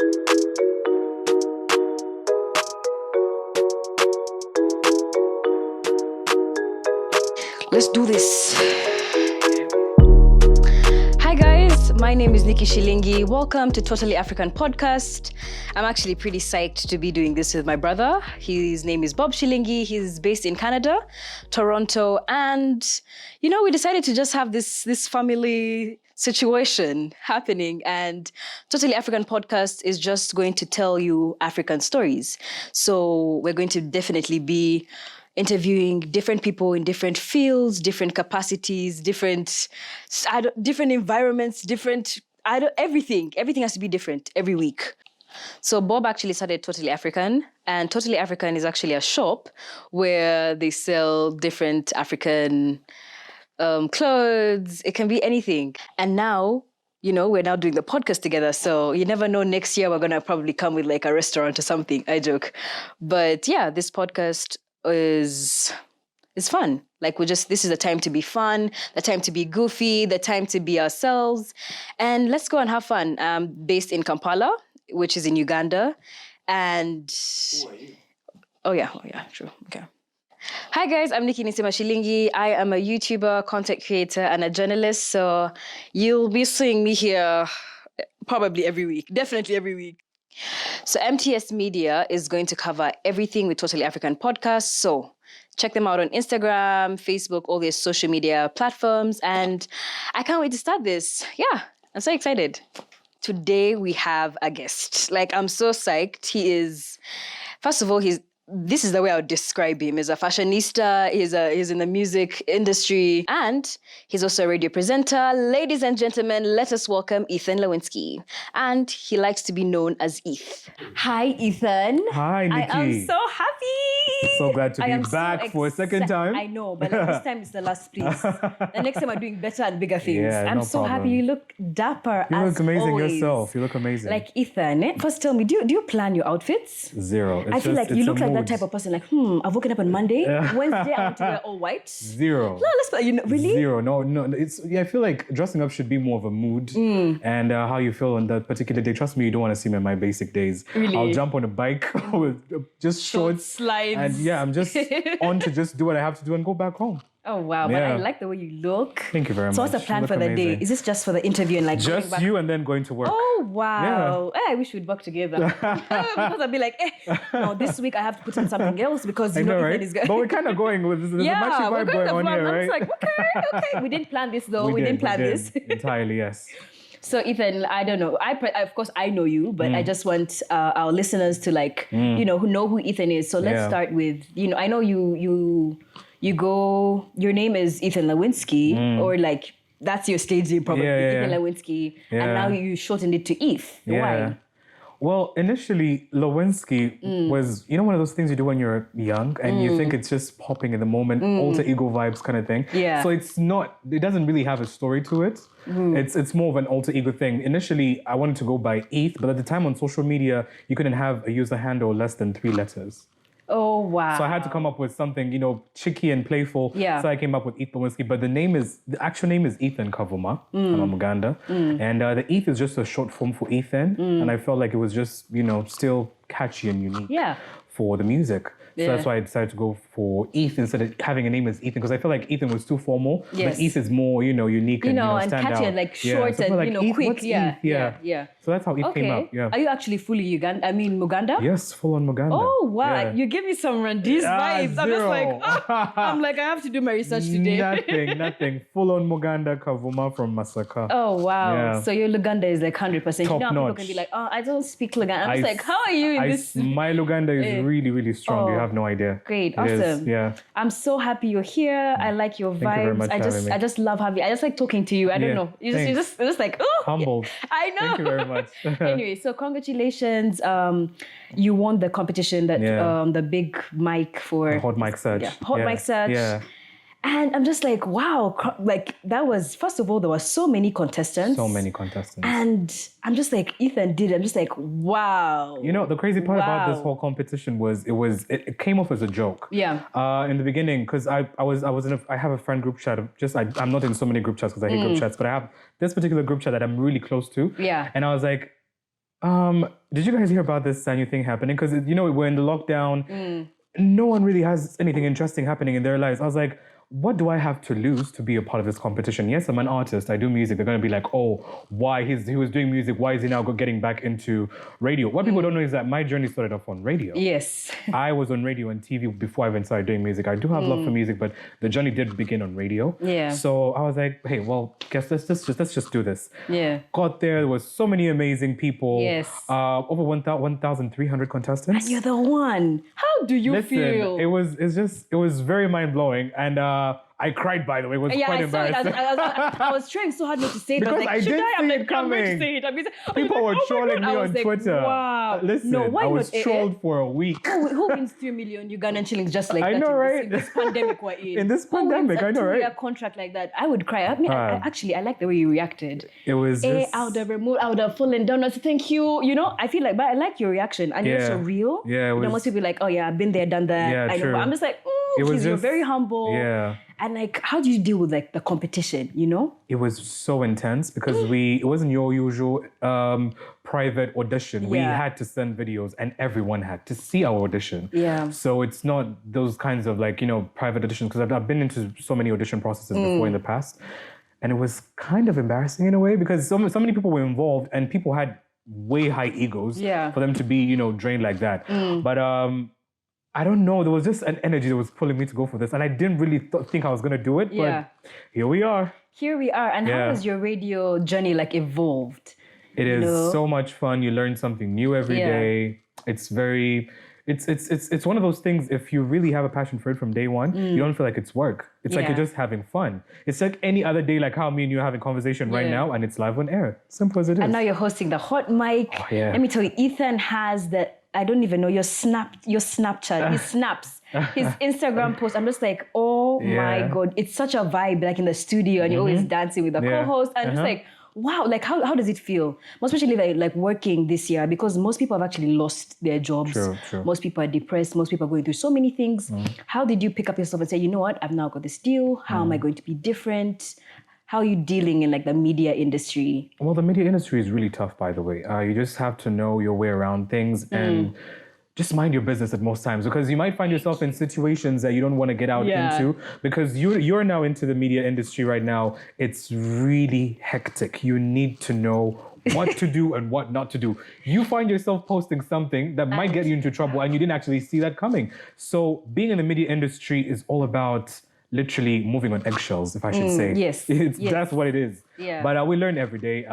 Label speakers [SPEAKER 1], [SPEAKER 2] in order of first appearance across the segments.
[SPEAKER 1] Let's do this. Hi guys, my name is Nikki Shilingi. Welcome to Totally African Podcast. I'm actually pretty psyched to be doing this with my brother. His name is Bob Shilingi. He's based in Canada, Toronto, and we decided to just have this family situation happening, and Totally African Podcast is just going to tell you African stories. So we're going to definitely be interviewing different people in different fields, different capacities, different environments, everything. Everything has to be different every week. So Bob actually started Totally African, and Totally African is actually a shop where they sell different African clothes. It can be anything. And now, we're now doing the podcast together. So you never know, next year we're going to probably come with like a restaurant or something. I joke. But yeah, this podcast is fun. Like this is the time to be fun, the time to be goofy, the time to be ourselves. And let's go and have fun. Based in Kampala, which is in Uganda. And Oh yeah, true. Okay. Hi guys, I'm Nikki Shilingi. I am a YouTuber, content creator, and a journalist. So you'll be seeing me here probably every week, definitely every week. So MTS Media is going to cover everything with Totally African Podcast. So check them out on Instagram, Facebook, all their social media platforms. And I can't wait to start this. Yeah, I'm so excited. Today we have a guest. Like, I'm so psyched. First of all, this is the way I would describe him. He's a fashionista, he's in the music industry, and he's also a radio presenter. Ladies and gentlemen, let us welcome Eth Lawinsky. And he likes to be known as Eth. Hi, Ethan.
[SPEAKER 2] Hi, Nikki.
[SPEAKER 1] I am so happy.
[SPEAKER 2] So glad to be back for a second time.
[SPEAKER 1] I know, but this time is the last, please. The next time I'm doing better and bigger things.
[SPEAKER 2] Yeah,
[SPEAKER 1] I'm so happy. You look dapper.
[SPEAKER 2] You look amazing
[SPEAKER 1] always.
[SPEAKER 2] yourself. You look amazing.
[SPEAKER 1] Like Ethan, first tell me, do you plan your outfits?
[SPEAKER 2] Zero.
[SPEAKER 1] I feel like you look like that type of person. Like, I've woken up on Monday, Wednesday I want to wear all white.
[SPEAKER 2] Zero.
[SPEAKER 1] No, really?
[SPEAKER 2] Zero. No. I feel like dressing up should be more of a mood and how you feel on that particular day. Trust me, you don't want to see me on my basic days.
[SPEAKER 1] Really?
[SPEAKER 2] I'll jump on a bike with just shorts,
[SPEAKER 1] slides,
[SPEAKER 2] and I'm just on to just do what I have to do and go back home.
[SPEAKER 1] Oh wow! Yeah. But I like the way you look.
[SPEAKER 2] Thank you very much.
[SPEAKER 1] So what's the plan for the day? Is this just for the interview and like
[SPEAKER 2] just
[SPEAKER 1] back?
[SPEAKER 2] You and then going to work?
[SPEAKER 1] Oh wow! Yeah. I wish we'd work together. Because I'd be like, no, this week I have to put in something else because
[SPEAKER 2] I know, right?
[SPEAKER 1] is good.
[SPEAKER 2] But we're kind of going with there's a matchy vibe going on here, right?
[SPEAKER 1] I'm just like, okay. We didn't plan this though. We didn't plan this.
[SPEAKER 2] Entirely, yes.
[SPEAKER 1] So Ethan, I don't know. Of course I know you, but I just want our listeners to who know who Ethan is. So let's start with I know your name is Eth Lawinsky, or like that's your stage name probably, Eth Lawinsky, and now you shortened it to Eth. Why?
[SPEAKER 2] Well, initially, Lawinsky was, one of those things you do when you're young and you think it's just popping in the moment, alter ego vibes kind of thing. Yeah. So it doesn't really have a story to it. It's more of an alter ego thing. Initially, I wanted to go by Eth, but at the time on social media, you couldn't have a user handle less than 3 letters.
[SPEAKER 1] Oh, wow.
[SPEAKER 2] So I had to come up with something, cheeky and playful. Yeah. So I came up with Eth Lawinsky, but the actual name is Ethan Kavuma. I'm from Uganda. And the Eth is just a short form for Ethan. And I felt like it was just, still catchy and unique for the music. So that's why I decided to go for Eth instead of having a name as Ethan, because I felt like Ethan was too formal. Yes. But Eth is more, unique and
[SPEAKER 1] and
[SPEAKER 2] stand
[SPEAKER 1] catchy
[SPEAKER 2] out.
[SPEAKER 1] and like short
[SPEAKER 2] So
[SPEAKER 1] and
[SPEAKER 2] Eth,
[SPEAKER 1] quick.
[SPEAKER 2] What's Eth? Yeah. So that's how Eth came up. Yeah.
[SPEAKER 1] Are you actually fully Muganda?
[SPEAKER 2] Yes, full on Muganda.
[SPEAKER 1] Oh wow! Yeah. You give me some Randese vibes. I'm just like, I have to do my research today.
[SPEAKER 2] Nothing. Full on Muganda Kavuma from Masaka.
[SPEAKER 1] Oh wow! Yeah. So your Luganda is like 100%.
[SPEAKER 2] Top notch.
[SPEAKER 1] People can be like, I don't speak Luganda. I'm just like, how are you in this?
[SPEAKER 2] My Luganda is really, really strong. You have no idea.
[SPEAKER 1] Great, awesome.
[SPEAKER 2] Yeah.
[SPEAKER 1] I'm so happy you're here. I like your vibes.
[SPEAKER 2] Thank you very much for having me.
[SPEAKER 1] I just love having you. I just like talking to you. I don't know. You're just like, oh.
[SPEAKER 2] Humbled.
[SPEAKER 1] I know.
[SPEAKER 2] Thank you very much.
[SPEAKER 1] Anyway, so congratulations. You won the competition that the big mic for
[SPEAKER 2] Hot Mic Search.
[SPEAKER 1] Mic Search.
[SPEAKER 2] Yeah.
[SPEAKER 1] And I'm just like, wow, like that was, first of all, there were so many contestants. And I'm just like, Ethan did it. I'm just like, wow.
[SPEAKER 2] The crazy part about this whole competition was it came off as a joke.
[SPEAKER 1] Yeah.
[SPEAKER 2] In the beginning, because I have a friend group chat I'm not in so many group chats because I hate group chats, but I have this particular group chat that I'm really close to.
[SPEAKER 1] Yeah.
[SPEAKER 2] And I was like, Did you guys hear about this new thing happening? Because, we're in the lockdown. No one really has anything interesting happening in their lives. I was like, what do I have to lose to be a part of this competition? Yes, I'm an artist. I do music. They're going to be like, oh, why he was doing music. Why is he now getting back into radio? What people don't know is that my journey started off on radio.
[SPEAKER 1] Yes.
[SPEAKER 2] I was on radio and TV before I even started doing music. I do have love for music, but the journey did begin on radio.
[SPEAKER 1] Yeah.
[SPEAKER 2] So I was like, hey, well, let's just do this.
[SPEAKER 1] Yeah.
[SPEAKER 2] Got there was so many amazing people.
[SPEAKER 1] Yes.
[SPEAKER 2] Over 1,300 contestants.
[SPEAKER 1] And you're the one. How do you feel?
[SPEAKER 2] It was very mind blowing, and I cried, by the way. It was quite embarrassing.
[SPEAKER 1] I was trying so hard not to say it.
[SPEAKER 2] Because I didn't see it coming. People were trolling me on Twitter.
[SPEAKER 1] Wow.
[SPEAKER 2] Listen, I was trolled for a week.
[SPEAKER 1] Who wins 3 million Ugandan shillings just like that?
[SPEAKER 2] I know, right?
[SPEAKER 1] In this pandemic we're in.
[SPEAKER 2] In this pandemic, I know, right?
[SPEAKER 1] A 2-year contract like that, I would cry. I mean, I like the way you reacted.
[SPEAKER 2] It was
[SPEAKER 1] I would have fallen down. I said, thank you. I feel like, but I like your reaction. And you're so real.
[SPEAKER 2] Yeah,
[SPEAKER 1] most people be like, oh yeah, I've been there, done that.
[SPEAKER 2] Yeah,
[SPEAKER 1] I know.
[SPEAKER 2] true.
[SPEAKER 1] But I'm just like, you're very humble.
[SPEAKER 2] Yeah.
[SPEAKER 1] And like, how do you deal with like the competition,
[SPEAKER 2] It was so intense because it wasn't your usual private audition. We had to send videos and everyone had to see our audition.
[SPEAKER 1] Yeah.
[SPEAKER 2] So it's not those kinds of like, private auditions, because I've been into so many audition processes before in the past. And it was kind of embarrassing in a way because so many people were involved and people had way high egos for them to be, drained like that. But I don't know. There was just an energy that was pulling me to go for this. And I didn't really think I was going to do it. But here we are.
[SPEAKER 1] Here we are. And how has your radio journey like evolved?
[SPEAKER 2] It is so much fun. You learn something new every day. It's very... It's one of those things, if you really have a passion for it from day one, you don't feel like it's work. It's like you're just having fun. It's like any other day, like how me and you are having conversation right now, and it's live on air. Simple as it is.
[SPEAKER 1] And now you're hosting the hot mic.
[SPEAKER 2] Oh, yeah.
[SPEAKER 1] Let me tell you, Ethan has I don't even know your Snapchat. He snaps his Instagram post. I'm just like, oh my God. It's such a vibe, like in the studio, and you're always dancing with the co-host. And just like, wow, like how does it feel? Most especially like working this year, because most people have actually lost their jobs.
[SPEAKER 2] True.
[SPEAKER 1] Most people are depressed. Most people are going through so many things. How did you pick up yourself and say, you know what, I've now got this deal. How am I going to be different? How are you dealing in like the media industry?
[SPEAKER 2] Well, the media industry is really tough, by the way. You just have to know your way around things and just mind your business at most times, because you might find yourself in situations that you don't want to get out into, because you're now into the media industry right now. It's really hectic. You need to know what to do and what not to do. You find yourself posting something that might get you into trouble and you didn't actually see that coming. So being in the media industry is all about literally moving on eggshells, if I should say.
[SPEAKER 1] Yes.
[SPEAKER 2] That's what it is.
[SPEAKER 1] Yeah.
[SPEAKER 2] But we learn every day.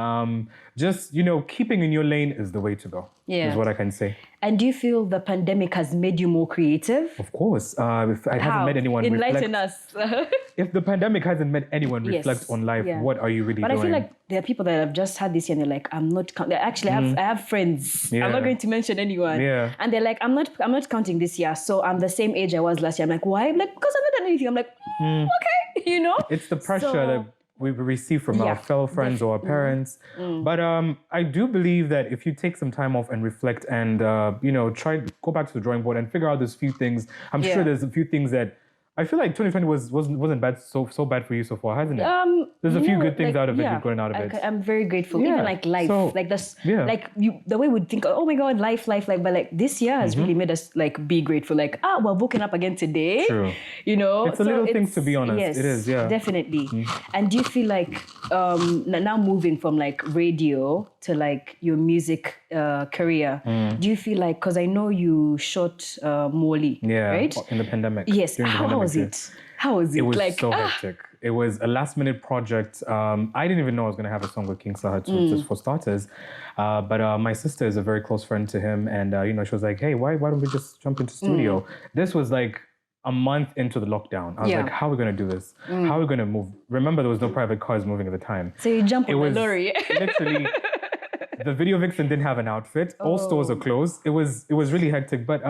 [SPEAKER 2] Just, keeping in your lane is the way to go, is what I can say.
[SPEAKER 1] And do you feel the pandemic has made you more creative?
[SPEAKER 2] Of course. If I haven't made anyone
[SPEAKER 1] Enlighten us.
[SPEAKER 2] If the pandemic hasn't made anyone reflect on life, what are you really doing?
[SPEAKER 1] But I feel like there are people that have just had this year and they're like, I'm not counting. Actually, I have friends. I'm not going to mention anyone.
[SPEAKER 2] Yeah.
[SPEAKER 1] And they're like, I'm not counting this year. So I'm the same age I was last year. I'm like, why? I'm like, because I've not done anything. I'm like, okay,
[SPEAKER 2] It's the pressure that we receive from our fellow friends or our parents. But I do believe that if you take some time off and reflect and, go back to the drawing board and figure out those few things, I'm sure there's a few things that I feel like 2020 wasn't bad so bad for you so far, hasn't it? There's a few good things out of it. You've gotten out of it.
[SPEAKER 1] I'm very grateful. Even like life, like this, like the way we'd think, oh my God, life. But like this year has really made us like be grateful. Like, we're woken up again today.
[SPEAKER 2] True.
[SPEAKER 1] It's
[SPEAKER 2] a little thing, to be honest.
[SPEAKER 1] Yes,
[SPEAKER 2] it is. Yeah,
[SPEAKER 1] definitely. And do you feel like now moving from like radio to like your music career, do you feel like, because I know you shot Molly, right?
[SPEAKER 2] In the pandemic.
[SPEAKER 1] Yes. How was it?
[SPEAKER 2] It was like, so hectic. It was a last minute project. I didn't even know I was going to have a song with King Saha, just for starters. But my sister is a very close friend to him. And, she was like, hey, why don't we just jump into studio? This was like a month into the lockdown. I was like, how are we going to do this? How are we going to move? Remember, there was no private cars moving at the time.
[SPEAKER 1] So you jump on the lorry.
[SPEAKER 2] Literally, the video vixen didn't have an outfit. All stores are closed. It was really hectic. But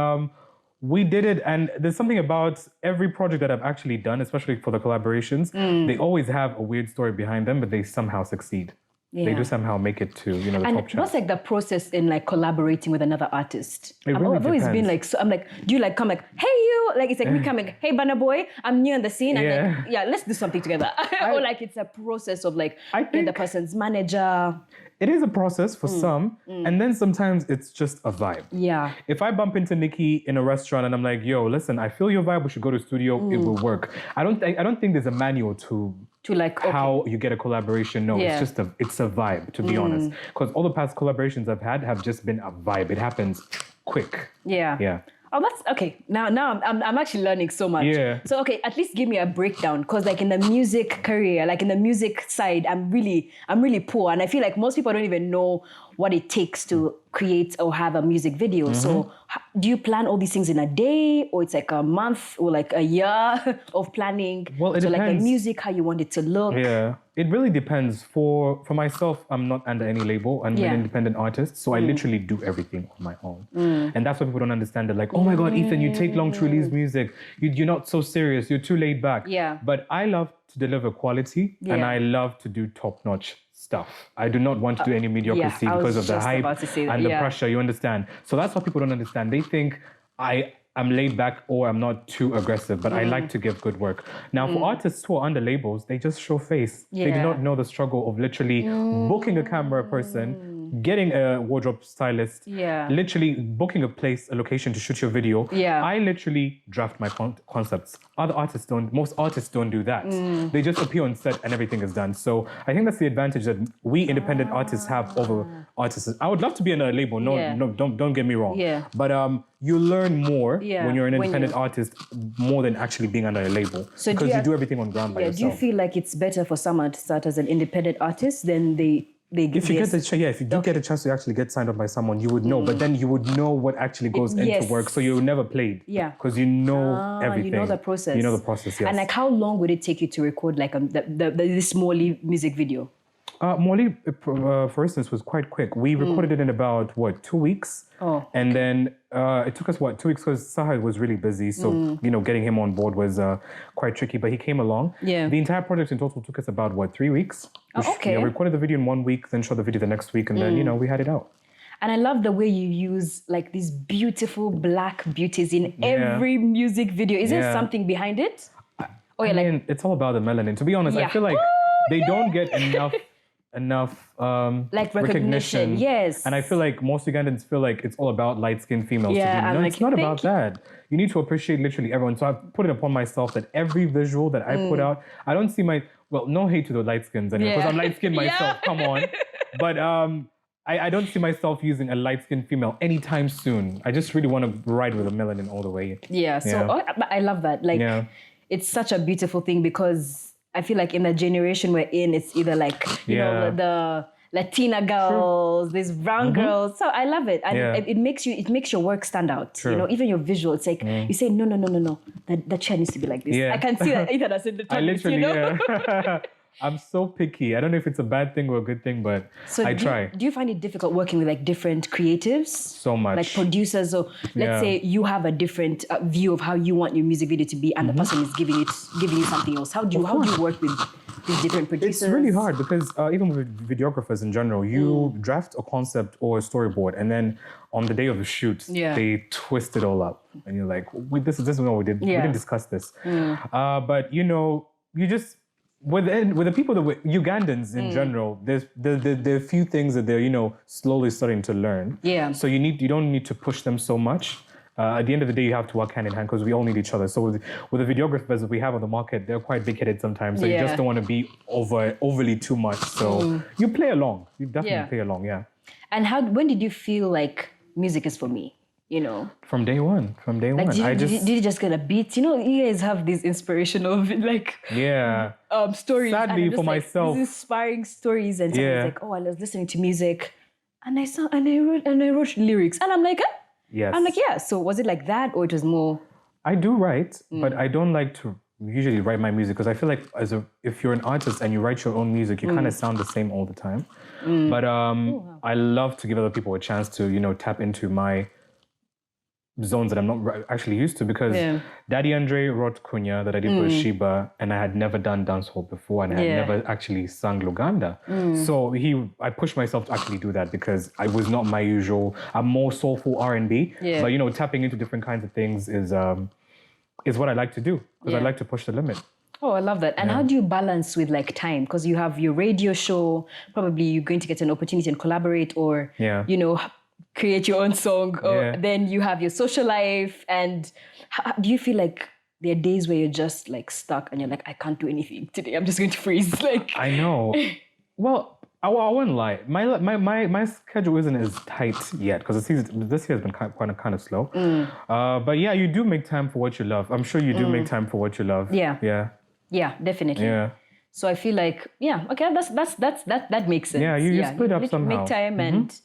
[SPEAKER 2] we did it, and there's something about every project that I've actually done, especially for the collaborations, they always have a weird story behind them, but they somehow succeed. they do somehow make it to, the top chart.
[SPEAKER 1] What's like the process in like collaborating with another artist?
[SPEAKER 2] I've
[SPEAKER 1] always been like, so I'm like, do you like come like, hey you? Like it's like we come like, hey Banner Boy, I'm new on the scene. And like, yeah, let's do something together. Or like it's a process of like being the person's manager.
[SPEAKER 2] It is a process for some, and then sometimes it's just a vibe.
[SPEAKER 1] Yeah.
[SPEAKER 2] If I bump into Nikki in a restaurant and I'm like, yo, listen, I feel your vibe, we should go to the studio, it will work. I don't think there's a manual to like how you get a collaboration. No, it's a vibe, to be honest. Because all the past collaborations I've had have just been a vibe. It happens quick.
[SPEAKER 1] Yeah.
[SPEAKER 2] Yeah.
[SPEAKER 1] Oh, that's okay. Now I'm actually learning so much.
[SPEAKER 2] Yeah.
[SPEAKER 1] So okay, at least give me a breakdown, because like in the music career, like in the music side, I'm really poor, and I feel like most people don't even know what it takes to create or have a music video. So do you plan all these things in a day, or it's like a month or like a year of planning?
[SPEAKER 2] Well, it depends.
[SPEAKER 1] Like the music, how you want it to look.
[SPEAKER 2] Yeah, it really depends. For myself, I'm not under any label. I'm an independent artist, so I literally do everything on my own. And that's what people don't understand. They're like, oh my God, Ethan, you take long to release music. You're not so serious. You're too laid back.
[SPEAKER 1] Yeah.
[SPEAKER 2] But I love to deliver quality, and I love to do top-notch stuff. I do not want to do any mediocrity because of the hype and the pressure, you understand? So that's what people don't understand. They think I'm laid back or I'm not too aggressive, but I like to give good work. Now, for artists who are under labels, they just show face. They do not know the struggle of literally booking a camera person, getting a wardrobe stylist, literally booking a location to shoot your video. I literally draft my concepts. Most artists don't do that. They just appear on set and everything is done. So I think that's the advantage that we independent artists have over artists. I would love to be in a label. No, don't get me wrong. But you learn more when you're an independent artist, more than actually being under a label. So because you do everything on ground by yourself.
[SPEAKER 1] Do you feel like it's better for someone to start as an independent artist than if you
[SPEAKER 2] get a chance to actually get signed up by someone, you would know. But then you would know what actually goes into work, so you're never played. Yeah, because you know everything.
[SPEAKER 1] You know the process.
[SPEAKER 2] You know the process. Yes.
[SPEAKER 1] And like, how long would it take you to record like this Molly music video?
[SPEAKER 2] Molly, for instance, was quite quick. We recorded it in about 2 weeks. And then it took us 2 weeks because Saha was really busy. So, getting him on board was quite tricky, but he came along. Yeah. The entire project in total took us about 3 weeks. We recorded the video in 1 week, then shot the video the next week, and then, we had it out.
[SPEAKER 1] And I love the way you use like these beautiful black beauties in every music video. Is there something behind it?
[SPEAKER 2] I mean, it's all about the melanin. To be honest, I feel like they don't get enough
[SPEAKER 1] like recognition. Yes.
[SPEAKER 2] And I feel like most Ugandans feel like it's all about light-skinned females. No, it's not about that. You need to appreciate literally everyone. So I've put it upon myself that every visual that I put out, I don't see no hate to the light-skins anyway, because I'm light-skinned myself, come on. But I don't see myself using a light-skinned female anytime soon. I just really want to ride with a melanin all the way.
[SPEAKER 1] I love that. Like, it's such a beautiful thing, because I feel like in the generation we're in, it's either like, you know, the Latina girls, these brown girls. So I love it. And it makes your work stand out. You know, even your visual, it's like, you say, no. The chair needs to be like this. I can see that Ethan has said the twist, you know?
[SPEAKER 2] I'm so picky. I don't know if it's a bad thing or a good thing, but I try.
[SPEAKER 1] Do you find it difficult working with like different creatives?
[SPEAKER 2] So much.
[SPEAKER 1] Like producers, or let's say you have a different view of how you want your music video to be, and the person is giving you something else. How do you work with these different producers?
[SPEAKER 2] It's really hard, because even with videographers in general, you draft a concept or a storyboard, and then on the day of the shoot, they twist it all up, and you're like, wait, this is what we did. We didn't discuss this. But you just. With the people Ugandans in general, there are a few things that they're slowly starting to learn. Yeah. So you don't need to push them so much. At the end of the day, you have to work hand in hand, because we all need each other. So with the videographers that we have on the market, they're quite big-headed sometimes. So you just don't want to be overly too much. So you play along. You definitely play along. Yeah.
[SPEAKER 1] And when did you feel like music is for me?
[SPEAKER 2] From day one.
[SPEAKER 1] Did you just get a beat? You guys have these inspirational stories.
[SPEAKER 2] Sadly, for myself,
[SPEAKER 1] these inspiring stories, and someone's like, "Oh, I was listening to music, and I wrote lyrics," and I'm like,
[SPEAKER 2] "Yes."
[SPEAKER 1] I'm like, "Yeah." So was it like that, or it was more?
[SPEAKER 2] I do write, but I don't like to usually write my music, because I feel like if you're an artist and you write your own music, you kind of sound the same all the time. But I love to give other people a chance to tap into zones that I'm not actually used to, because Daddy Andre wrote Kunya that I did with Sheba, and I had never done dancehall before, and I had never actually sung Luganda. So I pushed myself to actually do that, because I was not my usual. I'm more soulful R&B, but you know, tapping into different kinds of things is what I like to do, because I like to push the limit.
[SPEAKER 1] Oh, I love that. And how do you balance with like time? Because you have your radio show, probably you're going to get an opportunity and collaborate, or you know, create your own song, or then you have your social life. And do you feel like there are days where you're just like stuck and you're like, I can't do anything today, I'm just going to freeze? Like,
[SPEAKER 2] I know. Well, I wouldn't lie. My schedule isn't as tight yet, because this year has been kind of slow. But yeah, you do make time for what you love. I'm sure you do make time for what you love.
[SPEAKER 1] Yeah, definitely.
[SPEAKER 2] Yeah.
[SPEAKER 1] So I feel like, okay, that makes sense.
[SPEAKER 2] Yeah, you split up somehow.
[SPEAKER 1] Make time. And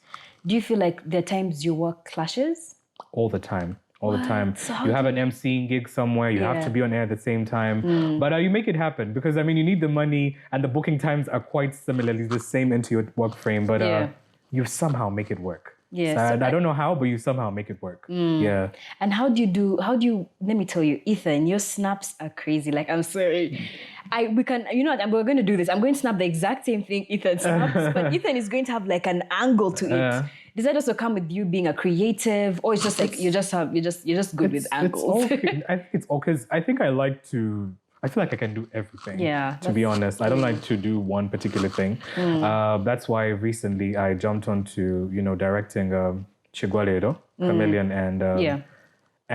[SPEAKER 1] do you feel like there are times your work clashes?
[SPEAKER 2] All the time. All the time. So you have an MCing gig somewhere, you have to be on air at the same time. But you make it happen, because I mean, you need the money, and the booking times are quite similarly the same into your work frame, but you somehow make it work.
[SPEAKER 1] Yes.
[SPEAKER 2] So I don't know how, but you somehow make it work. Yeah.
[SPEAKER 1] And how do you, let me tell you, Ethan, your snaps are crazy. Like, I'm sorry. We're going to do this. I'm going to snap the exact same thing Ethan snaps, but Ethan is going to have like an angle to it. Does that also come with you being a creative, or it's just like you're just good with angles?
[SPEAKER 2] I think it's all, because I think I feel like I can do everything.
[SPEAKER 1] Yeah.
[SPEAKER 2] To be honest, I don't like to do one particular thing. That's why recently I jumped onto, directing Chigwaledo, Chameleon, and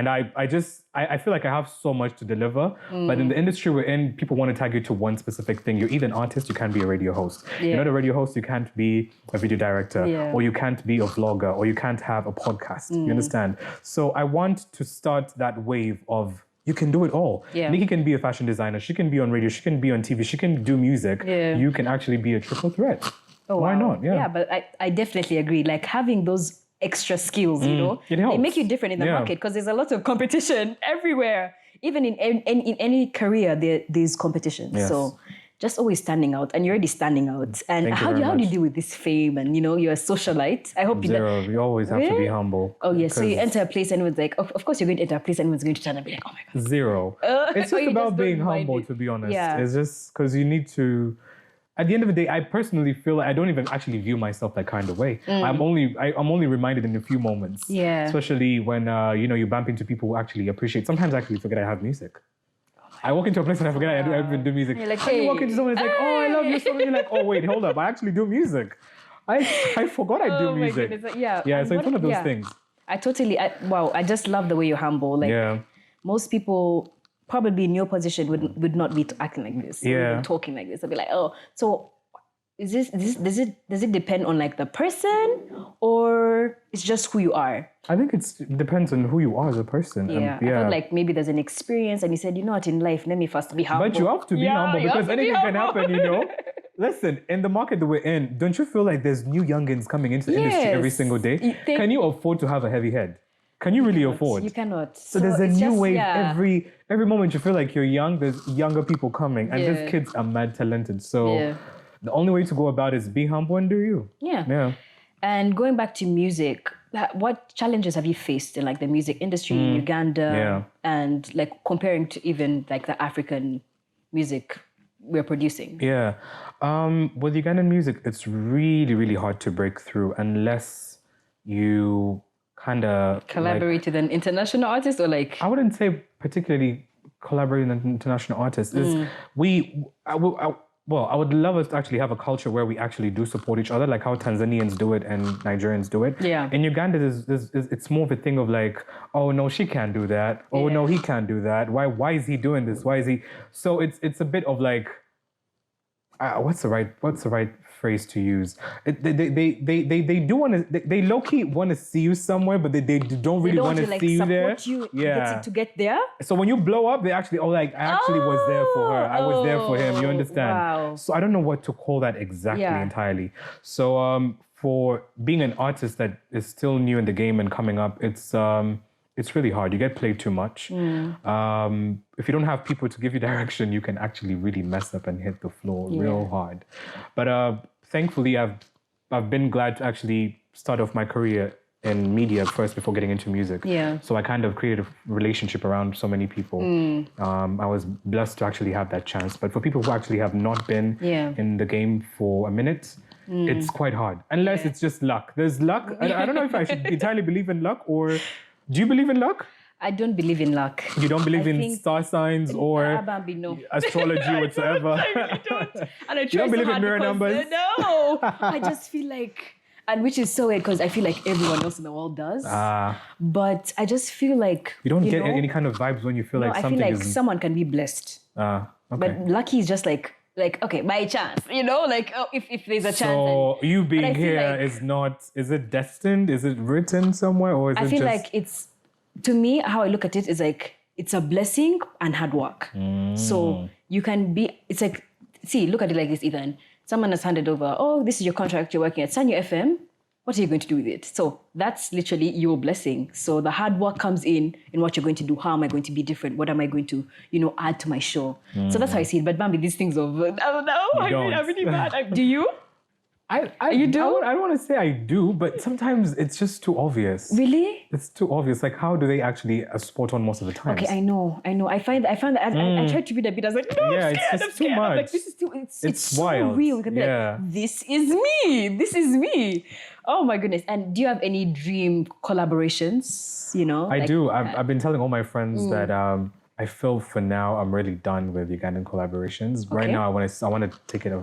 [SPEAKER 2] I feel like I have so much to deliver. But in the industry we're in, people want to tag you to one specific thing. You're either an artist, you can't be a radio host. You're not a radio host, you can't be a video director, or you can't be a vlogger, or you can't have a podcast. You understand? So I want to start that wave of, you can do it all. Nikki can be a fashion designer. She can be on radio. She can be on TV. She can do music. You can actually be a triple threat.
[SPEAKER 1] Oh,
[SPEAKER 2] why not?
[SPEAKER 1] Yeah, but I definitely agree. Like, having those extra skills, they make you different in the market, because there's a lot of competition everywhere. Even in any career, there's competition.
[SPEAKER 2] Yes.
[SPEAKER 1] So just always standing out, and you're already standing out. And how do you deal with this fame? And you're a socialite. I hope
[SPEAKER 2] Zero. You always have to be humble.
[SPEAKER 1] Oh yes. So you enter a place, and everyone's like, of course you're going to enter a place, and everyone's going to turn and be like, oh my God.
[SPEAKER 2] Zero. It's just about being humble, to be honest. Yeah. It's just because you need to. At the end of the day, I personally feel like I don't even actually view myself that kind of way. I'm only reminded in a few moments.
[SPEAKER 1] Yeah.
[SPEAKER 2] Especially when you bump into people who actually appreciate. Sometimes I actually forget I have music. I walk into a place and I forget I even do music.
[SPEAKER 1] You're like, hey.
[SPEAKER 2] You walk into someone and it's like, oh, I love your song. And you're like, oh, wait, hold up. I actually do music. I forgot I do music.
[SPEAKER 1] My goodness. Yeah.
[SPEAKER 2] Yeah, so it's one of those things.
[SPEAKER 1] I just love the way you're humble. Like, most people probably in your position would not be acting like this. Or even talking like this. They'll be like, oh, so does it depend on like the person, or it's just who you are?
[SPEAKER 2] I think it depends on who you are as a person.
[SPEAKER 1] I felt like maybe there's an experience, and you said, what, in life, let me first be humble.
[SPEAKER 2] But you have to be humble, because anything can happen, Listen, in the market that we're in, don't you feel like there's new youngins coming into the industry every single day? Can you afford to have a heavy head? Can you really afford?
[SPEAKER 1] You cannot.
[SPEAKER 2] So there's a new wave every moment you feel like you're young, there's younger people coming, and these kids are mad talented. So the only way to go about it is be humble and do you.
[SPEAKER 1] Yeah. And going back to music, what challenges have you faced in like the music industry in Uganda, and like comparing to even like the African music we're producing?
[SPEAKER 2] Yeah. With Ugandan music, it's really, really hard to break through unless you kind of
[SPEAKER 1] collaborate with an international artist, or like,
[SPEAKER 2] I wouldn't say particularly collaborating with an international artist. I would love us to actually have a culture where we actually do support each other, like how Tanzanians do it and Nigerians do it.
[SPEAKER 1] Yeah.
[SPEAKER 2] In Uganda, it's more of a thing of like, oh no, she can't do that. Oh no, he can't do that. Why is he doing this? Why is he? So it's a bit of like, what's the right phrase to use? They do want to, they low key want to see you somewhere, but they don't really want to see you there.
[SPEAKER 1] To get there.
[SPEAKER 2] So when you blow up, they actually, I actually was there for her. I was there for him. You understand?
[SPEAKER 1] Wow.
[SPEAKER 2] So I don't know what to call that exactly entirely. So for being an artist that is still new in the game and coming up, it's really hard. You get played too much. If you don't have people to give you direction, you can actually really mess up and hit the floor real hard. But thankfully, I've been glad to actually start off my career in media first before getting into music.
[SPEAKER 1] Yeah.
[SPEAKER 2] So I kind of created a relationship around so many people. I was blessed to actually have that chance. But for people who actually have not been in the game for a minute, it's quite hard. Unless it's just luck. There's luck. I don't know if I should entirely believe in luck, or do you believe in luck?
[SPEAKER 1] I don't believe in luck.
[SPEAKER 2] You don't believe in star signs or astrology whatsoever?
[SPEAKER 1] I really don't. And I
[SPEAKER 2] you don't believe in mirror numbers?
[SPEAKER 1] No. I just feel like, and which is so weird because I feel like everyone else in the world does. But I just feel like...
[SPEAKER 2] You don't get any kind of vibes when you feel like something is...
[SPEAKER 1] I feel like someone can be blessed.
[SPEAKER 2] Okay.
[SPEAKER 1] But lucky is just like, okay, by chance, like if there's a chance.
[SPEAKER 2] So you being here is not... Is it destined? Is it written somewhere? Or is it just...
[SPEAKER 1] I feel like it's... To me, how I look at it is like, it's a blessing and hard work. So you can be, it's like, see, look at it like this, Ethan. Someone has handed over, this is your contract you're working at, Sanyo FM. What are you going to do with it? So that's literally your blessing. So the hard work comes in what you're going to do. How am I going to be different? What am I going to, add to my show? So that's how I see it. But Bambi, these things of, I don't know, I'm really bad. Do you? You do?
[SPEAKER 2] I don't want to say I do, but sometimes it's just too obvious.
[SPEAKER 1] Really?
[SPEAKER 2] It's too obvious. Like, how do they actually spot on most of the time?
[SPEAKER 1] Okay, I know. I find that I tried to read a bit. I was like, no, I'm scared.
[SPEAKER 2] It's too much.
[SPEAKER 1] I'm like, this is too. It's so
[SPEAKER 2] wild.
[SPEAKER 1] real. You can be like, this is me. This is me. Oh my goodness! And do you have any dream collaborations?
[SPEAKER 2] I do. I've been telling all my friends that I feel for now I'm really done with Ugandan collaborations. Okay. Right now, I want to take it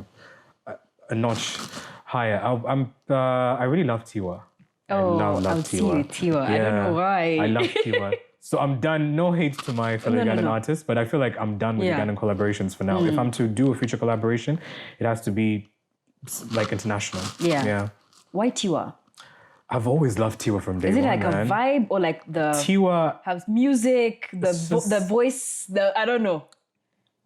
[SPEAKER 2] a notch higher. I really love Tiwa. I love Tiwa.
[SPEAKER 1] Tiwa. I don't know why.
[SPEAKER 2] I love Tiwa. So I'm done. No hate to my fellow Ugandan artists, but I feel like I'm done with Ugandan collaborations for now. If I'm to do a future collaboration, it has to be like international. Yeah.
[SPEAKER 1] Why Tiwa?
[SPEAKER 2] I've always loved Tiwa from day one.
[SPEAKER 1] Is it like a vibe or like the
[SPEAKER 2] Tiwa
[SPEAKER 1] has music, the voice, I don't know,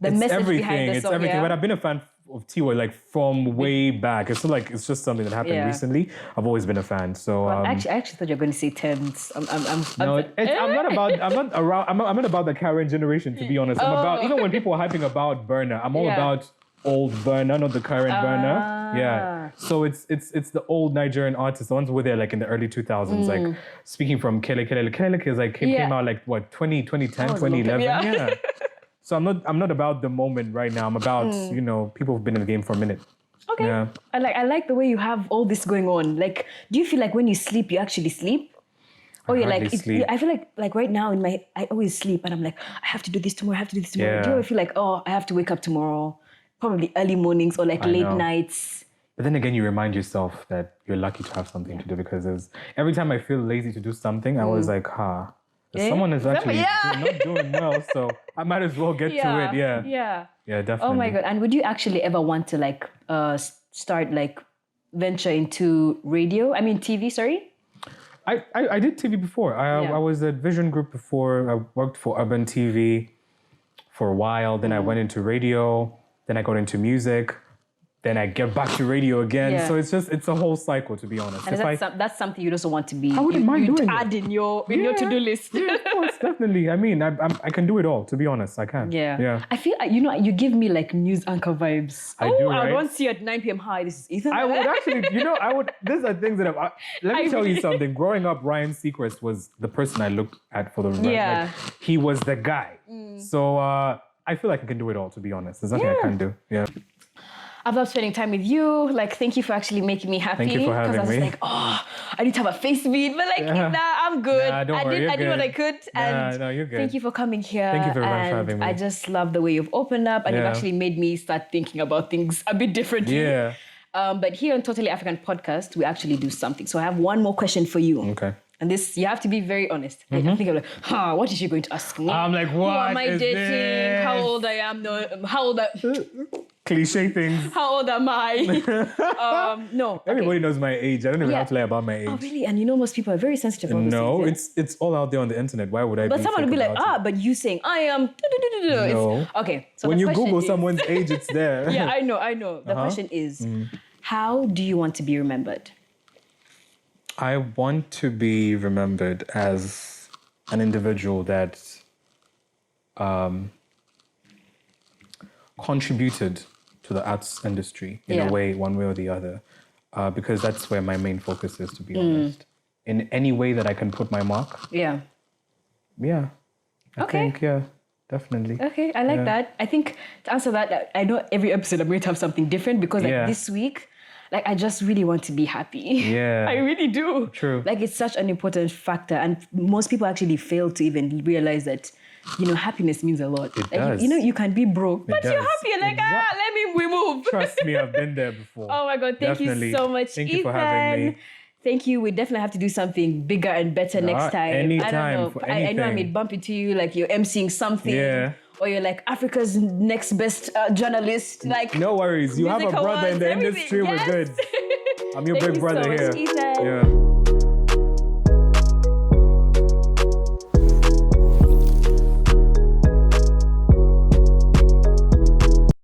[SPEAKER 1] the message behind the song?
[SPEAKER 2] It's everything. But I've been a fan of Tiwa like from way back. It's not like it's just something that happened recently. I've always been a fan. So
[SPEAKER 1] I actually thought you were going to say Thames. I'm
[SPEAKER 2] not about the current generation, to be honest. I'm about, even when people are hyping about Burner, I'm all about old Burner, not the current Burner. Yeah. So it's the old Nigerian artists, the ones who were there like in the early 2000s. Like speaking from Kele is like came out like what 2010, 2011. Yeah. So I'm not about the moment right now. I'm about people who've been in the game for a minute.
[SPEAKER 1] Okay.
[SPEAKER 2] Yeah.
[SPEAKER 1] I like the way you have all this going on. Like, do you feel like when you sleep, you actually sleep? Or you're like, I feel like right now I always sleep and I'm like, I have to do this tomorrow. Do you ever feel like, I have to wake up tomorrow? Probably early mornings or like late nights.
[SPEAKER 2] But then again, you remind yourself that you're lucky to have something to do, because every time I feel lazy to do something, I was like, someone is actually not doing well, so I might as well get to it. Yeah, definitely.
[SPEAKER 1] Oh my God. And would you actually ever want to like start like venture into TV, sorry?
[SPEAKER 2] I did TV before. I was at Vision Group before. I worked for Urban TV for a while. Then I went into radio. Then I got into music. Then I get back to radio again. Yeah. So it's a whole cycle, to be honest.
[SPEAKER 1] And that's something you also want to be.
[SPEAKER 2] I wouldn't mind doing it.
[SPEAKER 1] Add in your to-do list.
[SPEAKER 2] Yeah, of course, definitely. I mean, I can do it all, to be honest. I can.
[SPEAKER 1] Yeah. I feel you give me like news anchor vibes.
[SPEAKER 2] I do, right?
[SPEAKER 1] I want to see you at 9 p.m. Hi, this is Ethan.
[SPEAKER 2] I would actually, these are things that let me tell you something. Growing up, Ryan Seacrest was the person I looked at for the like, he was the guy. So I feel like I can do it all, to be honest. There's nothing I can't do. Yeah.
[SPEAKER 1] I've loved spending time with you. Like, thank you for actually making me happy.
[SPEAKER 2] Thank you for having me.
[SPEAKER 1] Because I was like, I need to have a face beat. But like, I'm good.
[SPEAKER 2] Nah, don't worry,
[SPEAKER 1] I did what I could. And
[SPEAKER 2] you're good.
[SPEAKER 1] Thank you for coming here.
[SPEAKER 2] Thank you very much for having me.
[SPEAKER 1] I just love the way you've opened up and you've actually made me start thinking about things a bit differently.
[SPEAKER 2] Yeah.
[SPEAKER 1] But here on Totally African Podcast, we actually do something. So I have one more question for you.
[SPEAKER 2] Okay.
[SPEAKER 1] And this, you have to be very honest. Like, I think I'm like, what is she going to ask me?
[SPEAKER 2] I'm like, what?
[SPEAKER 1] Who am I dating?
[SPEAKER 2] This?
[SPEAKER 1] How old I am?
[SPEAKER 2] Cliche things.
[SPEAKER 1] How old am I? No.
[SPEAKER 2] Everybody knows my age. I don't even have to lie about my age.
[SPEAKER 1] Oh, really? And most people are very sensitive about
[SPEAKER 2] this. No, it's all out there on the internet. Why would I?
[SPEAKER 1] But someone would be like, but you saying I am.
[SPEAKER 2] No.
[SPEAKER 1] Okay. So
[SPEAKER 2] when you Google someone's age, it's there.
[SPEAKER 1] Yeah, I know. The question is, how do you want to be remembered?
[SPEAKER 2] I want to be remembered as an individual that contributed to the arts industry in a way, one way or the other, because that's where my main focus is, to be honest. in any way that I can put my mark.
[SPEAKER 1] Yeah.
[SPEAKER 2] Yeah. I think, yeah, definitely.
[SPEAKER 1] Okay, I like that. I think to answer that, I know every episode I'm going to have something different because like this week, like I just really want to be happy.
[SPEAKER 2] Yeah.
[SPEAKER 1] I really do.
[SPEAKER 2] True.
[SPEAKER 1] Like it's such an important factor, and most people actually fail to even realize that, you know, happiness means a lot.
[SPEAKER 2] It does.
[SPEAKER 1] You know, you can be broke, but you're
[SPEAKER 2] does.
[SPEAKER 1] happy. You're like, we move.
[SPEAKER 2] Trust me, I've been there before.
[SPEAKER 1] Oh my God, thank you so much,
[SPEAKER 2] Thank you for having me.
[SPEAKER 1] Thank you. We definitely have to do something bigger and better next time.
[SPEAKER 2] Anytime.
[SPEAKER 1] I don't know.
[SPEAKER 2] For
[SPEAKER 1] I know I may bump into you like you're emceeing something.
[SPEAKER 2] Yeah.
[SPEAKER 1] Or you're like Africa's next best journalist. Like
[SPEAKER 2] no worries. You have a brother in the industry.
[SPEAKER 1] Yes.
[SPEAKER 2] We're good. I'm your
[SPEAKER 1] Thank
[SPEAKER 2] big
[SPEAKER 1] you
[SPEAKER 2] brother
[SPEAKER 1] so much,
[SPEAKER 2] here.
[SPEAKER 1] Ethan.
[SPEAKER 2] Yeah.